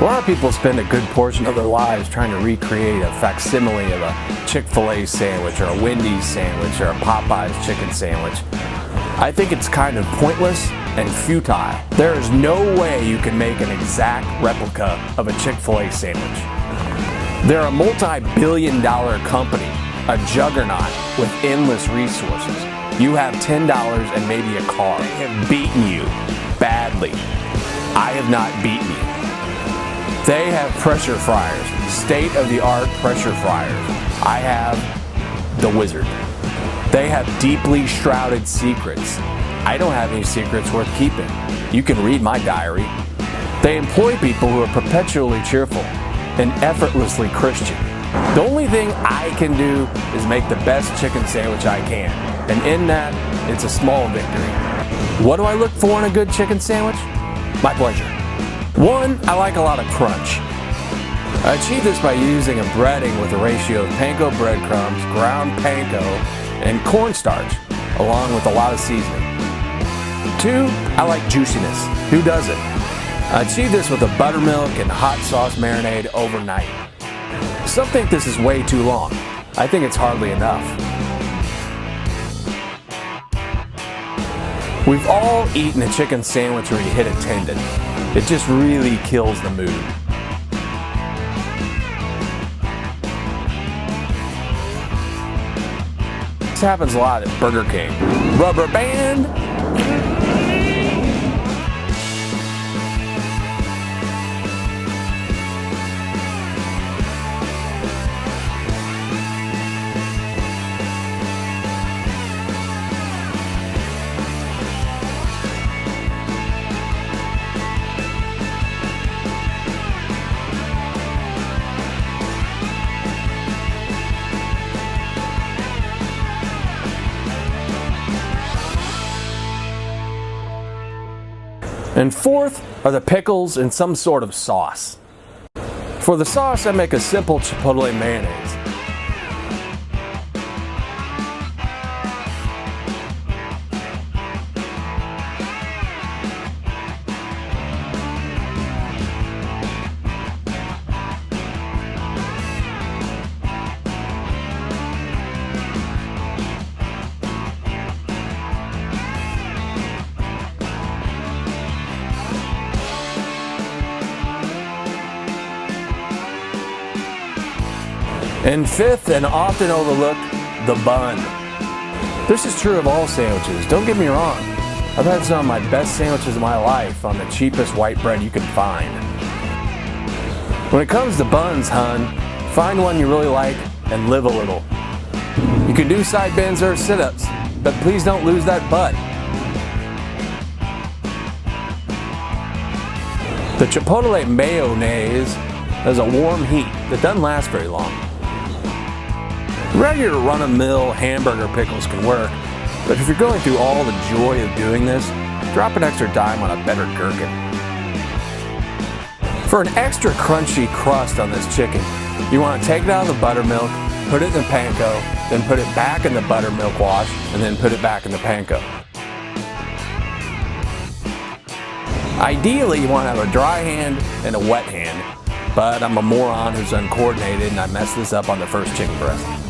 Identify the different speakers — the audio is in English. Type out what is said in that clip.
Speaker 1: lot of people spend a good portion of their lives trying to recreate a facsimile of a Chick-Fil-A sandwich or a Wendy's sandwich or a Popeye's chicken sandwich. I think it's kind of pointless and futile. There is no way you can make an exact replica of a Chick-fil-A sandwich. They're a multi-billion-dollar company, a juggernaut with endless resources. You have $10 and maybe a car. They have beaten you badly. I have not beaten you. They have pressure fryers, state-of-the-art pressure fryers. I have the Wizard. They have deeply shrouded secrets. I don't have any secrets worth keeping. You can read my diary. They employ people who are perpetually cheerful and effortlessly Christian. The only thing I can do is make the best chicken sandwich I can. And in that, it's a small victory. What do I look for in a good chicken sandwich? My pleasure. 1, I like a lot of crunch. I achieve this by using a breading with a ratio of panko breadcrumbs, ground panko, and cornstarch, along with a lot of seasoning. 2, I like juiciness. Who doesn't? I achieve this with a buttermilk and hot sauce marinade overnight. Some think this is way too long. I think it's hardly enough. We've all eaten a chicken sandwich where you hit a tendon. It just really kills the mood. This happens a lot at Burger King. Rubber band. And 4th are the pickles and some sort of sauce. For the sauce, I make a simple Chipotle mayonnaise. And 5th, and often overlooked, the bun. This is true of all sandwiches. Don't get me wrong. I've had some of my best sandwiches of my life on the cheapest white bread you can find. When it comes to buns, hun, find one you really like and live a little. You can do side bends or sit-ups, but please don't lose that butt. The Chipotle mayonnaise has a warm heat that doesn't last very long. Regular run-of-the-mill hamburger pickles can work, but if you're going through all the joy of doing this, drop an extra dime on a better gherkin. For an extra crunchy crust on this chicken, you want to take it out of the buttermilk, put it in the panko, then put it back in the buttermilk wash, and then put it back in the panko. Ideally, you want to have a dry hand and a wet hand, but I'm a moron who's uncoordinated and I messed this up on the first chicken breast.